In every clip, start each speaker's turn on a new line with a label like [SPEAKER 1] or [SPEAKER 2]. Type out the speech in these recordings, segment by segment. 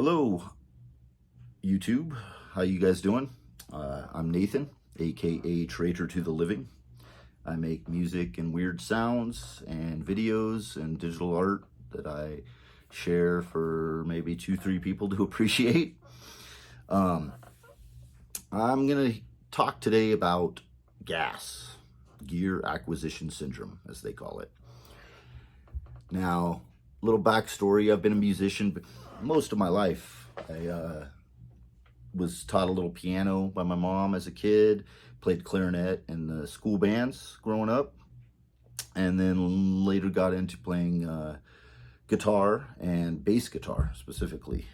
[SPEAKER 1] Hello, YouTube. How you guys doing? I'm Nathan, aka Traitor to the Living. I make music and weird sounds and videos and digital art that I share for maybe 2-3 people to appreciate. I'm gonna talk today about GAS, Gear Acquisition Syndrome, as they call it. Now, little backstory: I've been a musician most of my life. I was taught a little piano by my mom as a kid, played clarinet in the school bands growing up, and then later got into playing guitar and bass guitar specifically.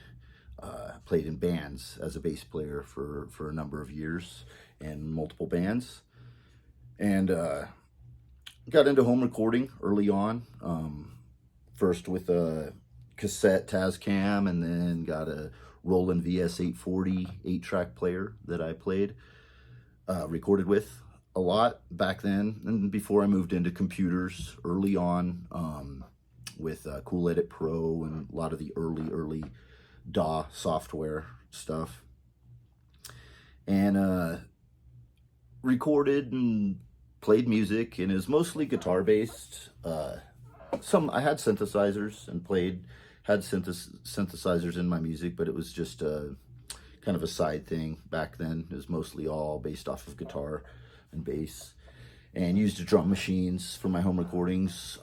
[SPEAKER 1] Played in bands as a bass player for a number of years in multiple bands, and got into home recording early on, first with a cassette Tascam, and then got a Roland VS840 8-track player that I played, recorded with a lot back then, and before I moved into computers early on, with Cool Edit Pro and a lot of the early DAW software stuff, and recorded and played music, and it was mostly guitar based. I had synthesizers and had synthesizers in my music, but it was just kind of a side thing back then. It was mostly all based off of guitar and bass, and used drum machines for my home recordings.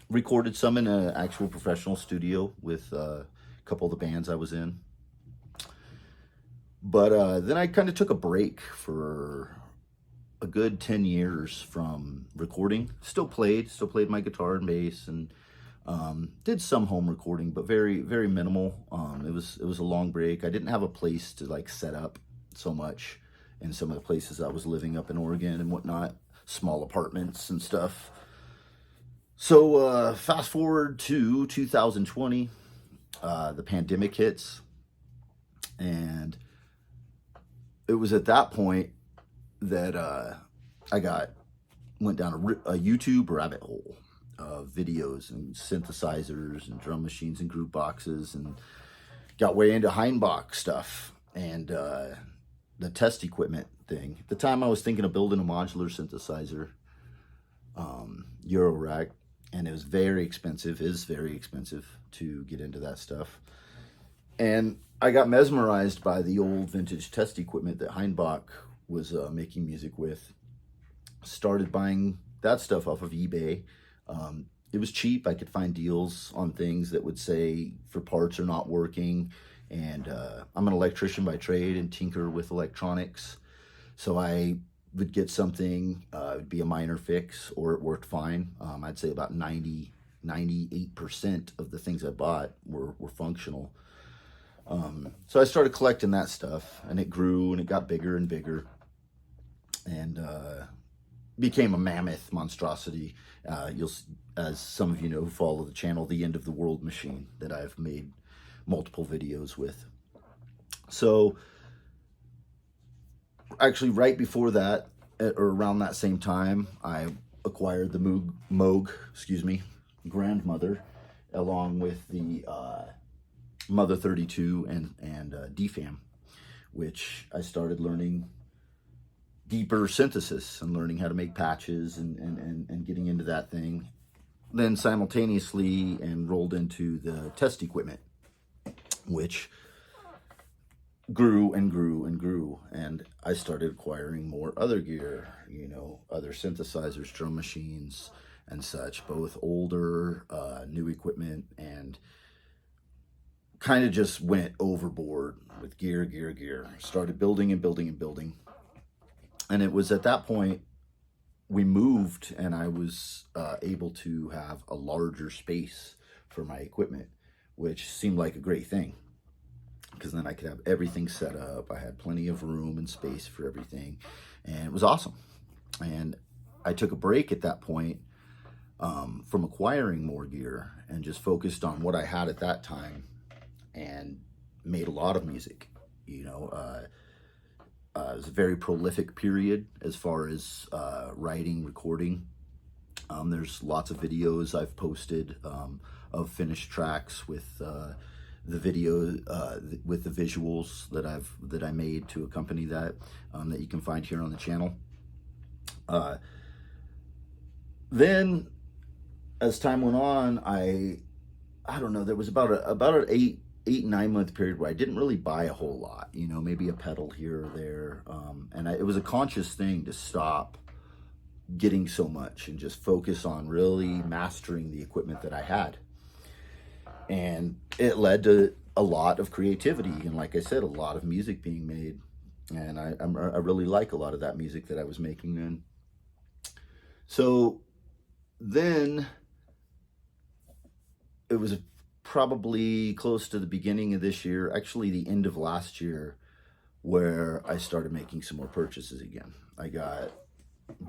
[SPEAKER 1] Recorded some in an actual professional studio with a couple of the bands I was in. But then I kind of took a break for a good 10 years from recording. Still played my guitar and bass, and did some home recording, but very minimal. It was a long break. I didn't have a place to like set up so much in some of the places I was living up in Oregon and whatnot, small apartments and stuff. So fast forward to 2020, the pandemic hits, and it was at that point that I went down a YouTube rabbit hole of videos and synthesizers and drum machines and group boxes, and got way into Heimbach stuff and the test equipment thing. At the time, I was thinking of building a modular synthesizer, Eurorack, and it was very expensive. Is very expensive to get into that stuff. And I got mesmerized by the old vintage test equipment that Heimbach was making music with. Started buying that stuff off of eBay. It was cheap. I could find deals on things that would say for parts are not working. And I'm an electrician by trade and tinker with electronics. So I would get something, it would be a minor fix, or it worked fine. I'd say about 98% of the things I bought were functional. So I started collecting that stuff, and it grew and it got bigger and bigger, and became a mammoth monstrosity. As some of you know who follow the channel, the End of the World machine that I've made multiple videos with. So actually right before that, or around that same time, I acquired the Moog, grandmother, along with the Mother 32 and DFAM, which I started learning deeper synthesis and learning how to make patches and getting into that thing. Then simultaneously enrolled into the test equipment, which grew and grew and grew, and I started acquiring more other gear, other synthesizers, drum machines and such, both older, new equipment, and kind of just went overboard with gear. Started building and building and building. And it was at that point we moved, and I was able to have a larger space for my equipment, which seemed like a great thing, because then I could have everything set up. I had plenty of room and space for everything, and it was awesome. And I took a break at that point from acquiring more gear, and just focused on what I had at that time, and made a lot of music. It was a very prolific period as far as writing, recording. There's lots of videos I've posted of finished tracks with the video with the visuals that I made to accompany that, that you can find here on the channel. Then as time went on, I don't know, there was about an 8-9 month period where I didn't really buy a whole lot, you know, maybe a pedal here or there. And it was a conscious thing to stop getting so much and just focus on really mastering the equipment that I had. And it led to a lot of creativity. And like I said, a lot of music being made. And I really like a lot of that music that I was making then. So then it was probably close to the beginning of this year, actually the end of last year, where I started making some more purchases again. I got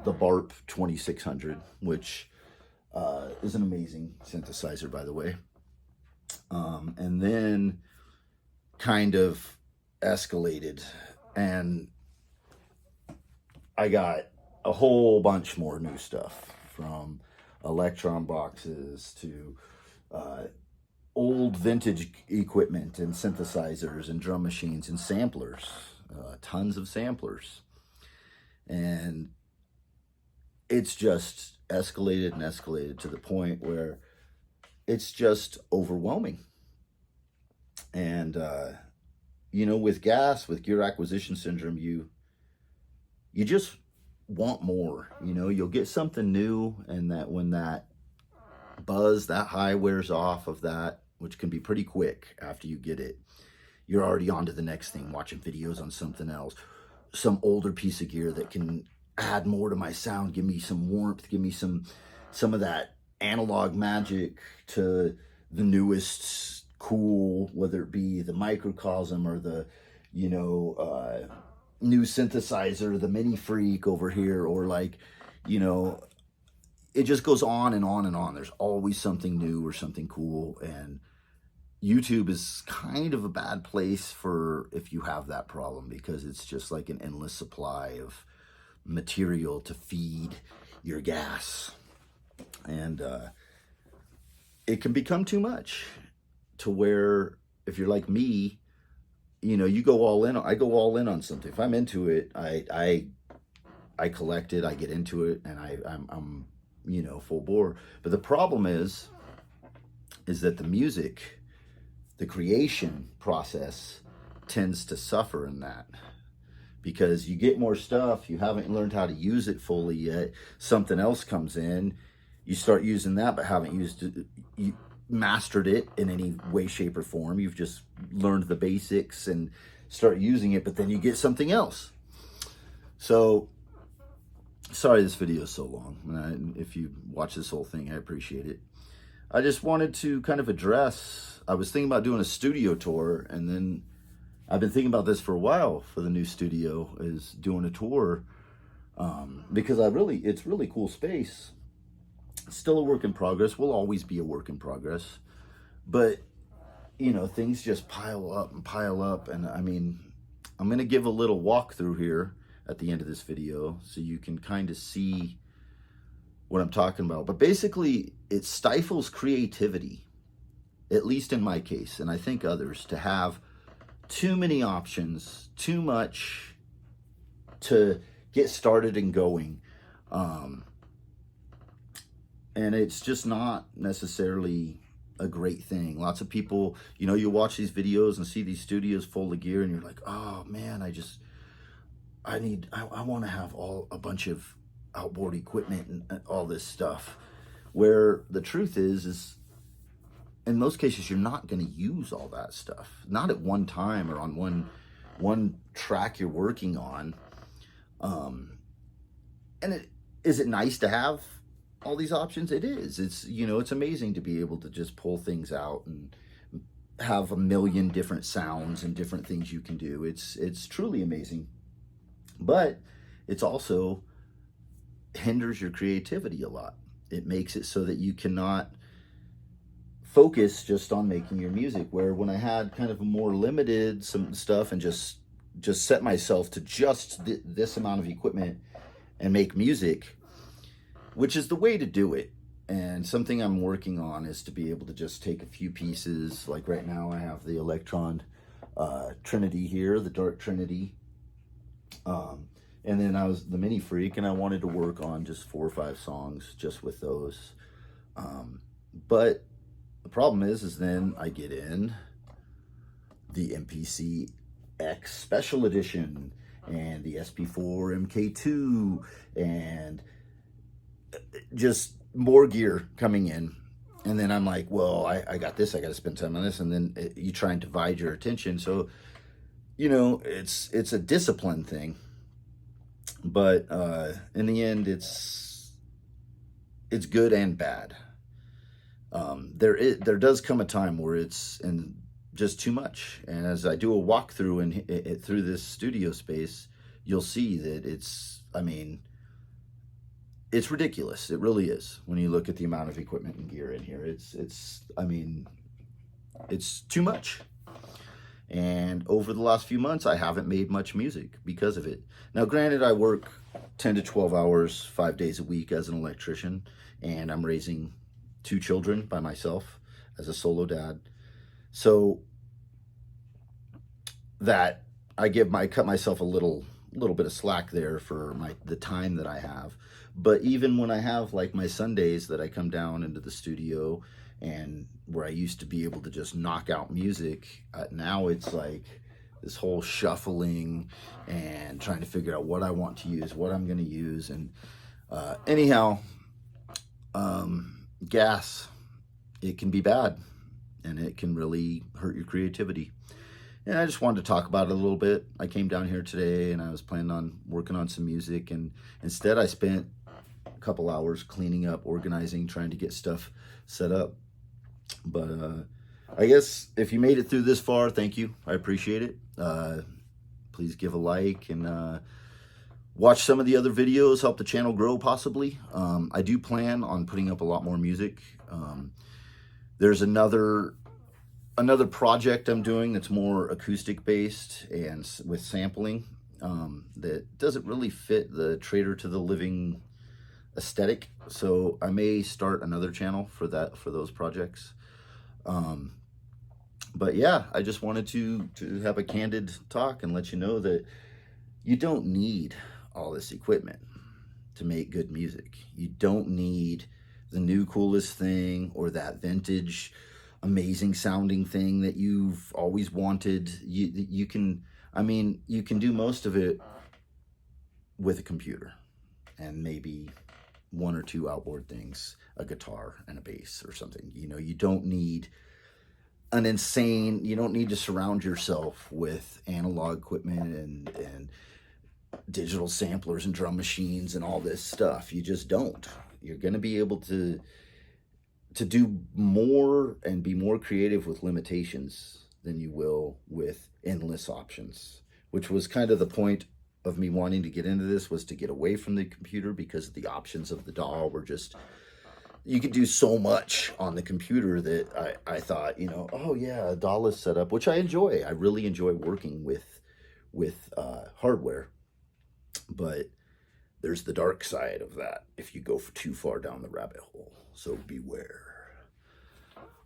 [SPEAKER 1] the BARP 2600, which is an amazing synthesizer, by the way. And then kind of escalated, and I got a whole bunch more new stuff, from Electron boxes to old vintage equipment and synthesizers and drum machines and samplers, tons of samplers. And it's just escalated and escalated to the point where it's just overwhelming. And, you know, with GAS, with gear acquisition syndrome, you just want more. You know, you'll get something new, and that when that buzz, that high wears off of that, which can be pretty quick after you get it, you're already on to the next thing, watching videos on something else, some older piece of gear that can add more to my sound, give me some warmth, give me some of that analog magic to the newest cool, whether it be the microcosm or the, you know, new synthesizer, the mini freak over here, or like, you know, it just goes on and on and on. There's always something new or something cool. And YouTube is kind of a bad place for if you have that problem, because it's just like an endless supply of material to feed your GAS. And it can become too much, to where if you're like me, you know, you go all in. I go all in on something. If I'm into it, I collect it, I get into it, and I'm you know, full bore. But the problem is that the music, the creation process tends to suffer in that, because you get more stuff, you haven't learned how to use it fully yet. Something else comes in, you start using that, but haven't used it, you mastered it in any way, shape, or form. You've just learned the basics and start using it, but then you get something else. So sorry this video is so long. If you watch this whole thing, I appreciate it. I just wanted to kind of address, I was thinking about doing a studio tour, and then I've been thinking about this for a while for the new studio, is doing a tour, because it's really cool space. It's still a work in progress, will always be a work in progress, but you know, things just pile up, and I mean, I'm going to give a little walkthrough here at the end of this video so you can kind of see what I'm talking about. But basically, it stifles creativity, at least in my case, and I think others, to have too many options, too much to get started and going. And it's just not necessarily a great thing. Lots of people, you know, you watch these videos and see these studios full of gear, and you're like, oh man, I want to have a bunch of outboard equipment and all this stuff. Where the truth is in most cases, you're not going to use all that stuff. Not at one time or on one track you're working on. And is it nice to have all these options? It is. It's, you know, it's amazing to be able to just pull things out and have a million different sounds and different things you can do. It's truly amazing. But it's also hinders your creativity a lot. It makes it so that you cannot focus just on making your music, where when I had kind of a more limited some stuff and just set myself to just this amount of equipment and make music, which is the way to do it. And something I'm working on is to be able to just take a few pieces. Like right now I have the Electron Trinity here, the Dark Trinity. And then I was the Mini Freak, and I wanted to work on just 4 or 5 songs just with those. But the problem is then I get in the MPC X Special Edition and the SP4 MK2 and just more gear coming in. And then I'm like, well, I got this, I got to spend time on this. And then you try and divide your attention. So, you know, it's a discipline thing. But in the end, it's good and bad. There does come a time where it's just too much. And as I do a walkthrough through this studio space, you'll see that it's ridiculous. It really is. When you look at the amount of equipment and gear in here, it's too much. And over the last few months, I haven't made much music because of it. Now, granted, I work 10 to 12 hours, 5 days a week as an electrician, and I'm raising 2 children by myself as a solo dad. So that I cut myself a little bit of slack there for the time that I have. But even when I have like my Sundays that I come down into the studio, and where I used to be able to just knock out music, now it's like this whole shuffling and trying to figure out what I want to use, what I'm going to use. And anyhow, gas, it can be bad, and it can really hurt your creativity. And I just wanted to talk about it a little bit. I came down here today and I was planning on working on some music, and instead I spent a couple hours cleaning up, organizing, trying to get stuff set up. But I guess if you made it through this far, thank you. I appreciate it. Please give a like and watch some of the other videos, help the channel grow possibly. I do plan on putting up a lot more music. There's another project I'm doing that's more acoustic based and with sampling that doesn't really fit the Traitor to the Living aesthetic. So I may start another channel for those projects. But yeah, I just wanted to have a candid talk and let you know that you don't need all this equipment to make good music. You don't need the new coolest thing or that vintage amazing sounding thing that you've always wanted. You can do most of it with a computer and maybe 1 or 2 outboard things, a guitar and a bass or something. You know, you don't need you don't need to surround yourself with analog equipment and digital samplers and drum machines and all this stuff. You just don't. You're going to be able to do more and be more creative with limitations than you will with endless options, which was kind of the point of me wanting to get into this, was to get away from the computer, because the options of the DAW were just, you could do so much on the computer that I thought, you know, oh yeah, a DAW-less setup, which I enjoy. I really enjoy working with hardware, but there's the dark side of that if you go too far down the rabbit hole. So beware.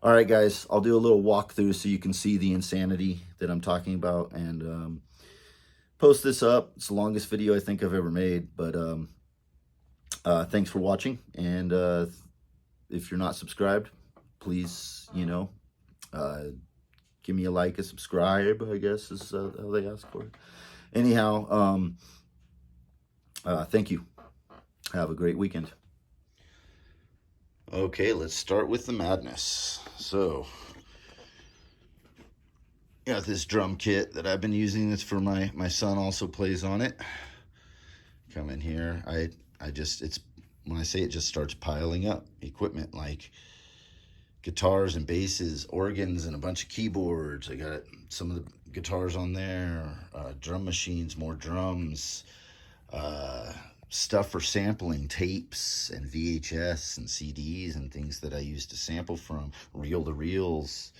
[SPEAKER 1] All right, guys, I'll do a little walkthrough so you can see the insanity that I'm talking about, and post this up. It's the longest video I think I've ever made, but thanks for watching. And if you're not subscribed, please, you know, give me a like, a subscribe, I guess is how they ask for it. Anyhow, thank you. Have a great weekend. Okay, let's start with the madness. So, got this drum kit that I've been using. That's for my son, also plays on it. Come in here. It's when I say it just starts piling up equipment, like guitars and basses, organs, and a bunch of keyboards. I got some of the guitars on there, drum machines, more drums, stuff for sampling, tapes and VHS and CDs and things that I used to sample from, reel-to-reels.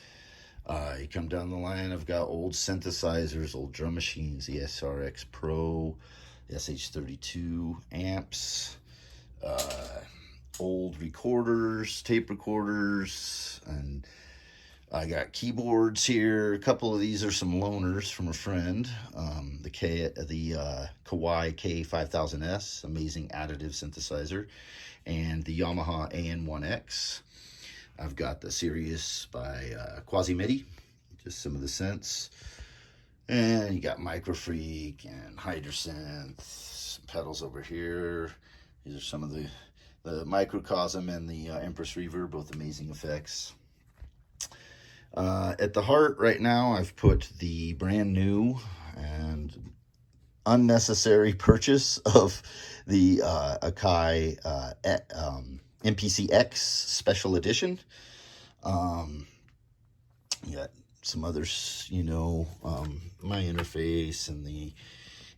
[SPEAKER 1] You come down the line, I've got old synthesizers, old drum machines, the SRX Pro, the SH32 amps, old recorders, tape recorders, and I got keyboards here. A couple of these are some loaners from a friend. The Kawai K5000S, amazing additive synthesizer, and the Yamaha AN1X. I've got the Sirius by Quasi-MIDI, just some of the synths. And you got Microfreak and Hydrosynth, some pedals over here. These are some of the Microcosm and the Empress Reverb, both amazing effects. At the heart right now, I've put the brand new and unnecessary purchase of the Akai MPC X Special Edition. You got some others, you know, my interface and the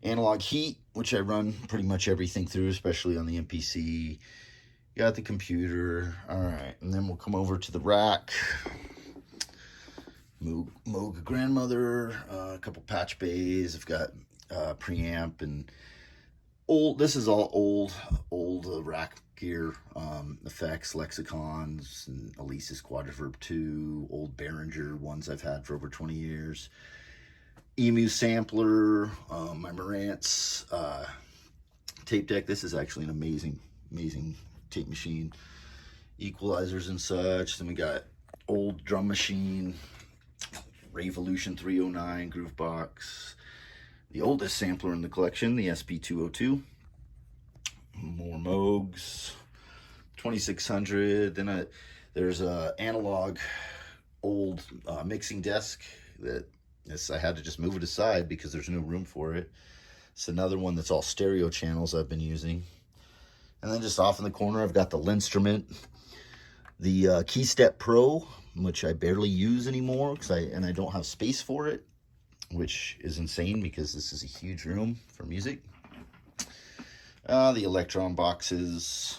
[SPEAKER 1] analog heat, which I run pretty much everything through, especially on the MPC. Got the computer. All right, and then we'll come over to the rack. Moog grandmother, a couple patch bays. I've got preamp and old. This is all old rack gear, effects, lexicons, and Alesis Quadriverb 2, old Behringer ones I've had for over 20 years. Emu sampler, my Marantz tape deck. This is actually an amazing tape machine. Equalizers and such. Then we got old drum machine, Revolution 309 groove box. The oldest sampler in the collection, the SP202. More Moogs, 2600. Then there's a analog old mixing desk that I had to just move it aside because there's no room for it. It's another one that's all stereo channels I've been using. And then just off in the corner, I've got the Linstrument, the KeyStep Pro, which I barely use anymore because I don't have space for it, which is insane because this is a huge room for music. The Electron boxes.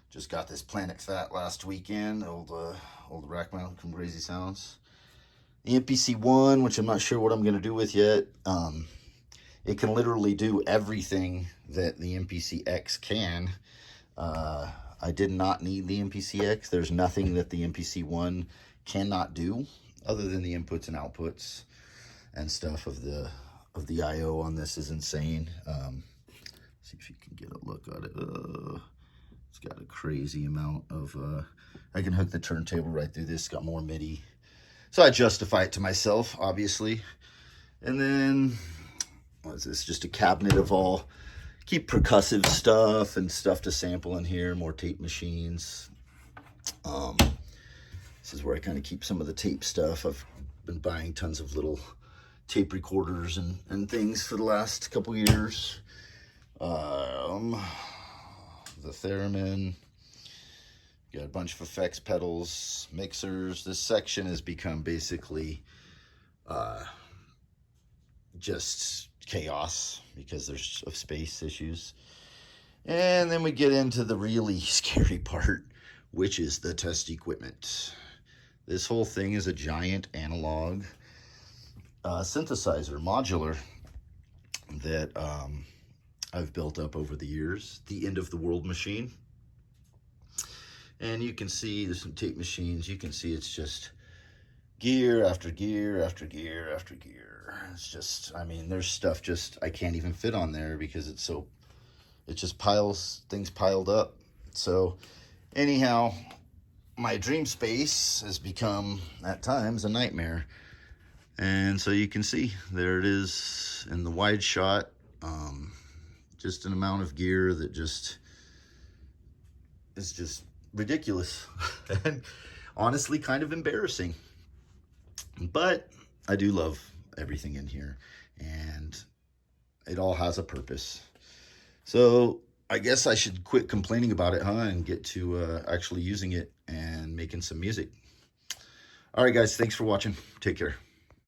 [SPEAKER 1] Just got this Planet Fat last weekend, old rack mount from Crazy Sounds. The MPC One, which I'm not sure what I'm going to do with yet. It can literally do everything that the MPC X can. I did not need the MPC X. There's nothing that the MPC One cannot do other than the inputs and outputs and stuff of the I/O on this is insane. See if you can get a look at it. It's got a crazy amount of, I can hook the turntable right through this. It's got more MIDI. So I justify it to myself, obviously. And then, what is this? Just a cabinet of all, keep percussive stuff and stuff to sample in here. More tape machines. This is where I kind of keep some of the tape stuff. I've been buying tons of little tape recorders and things for the last couple years. The theremin, got a bunch of effects pedals, mixers. This section has become basically just chaos because there's of space issues. And then we get into the really scary part, which is the test equipment. This whole thing is a giant analog synthesizer, modular, that I've built up over the years. The end of the world machine. And you can see there's some tape machines. You can see it's just gear after gear after gear after gear. It's just, I mean, there's stuff just I can't even fit on there because it's so, it just piles, things piled up. So anyhow, my dream space has become at times a nightmare. And so you can see there it is in the wide shot. Just an amount of gear that just is just ridiculous and honestly kind of embarrassing. But I do love everything in here and it all has a purpose. So I guess I should quit complaining about it, and get to actually using it and making some music. All right, guys, thanks for watching. Take care.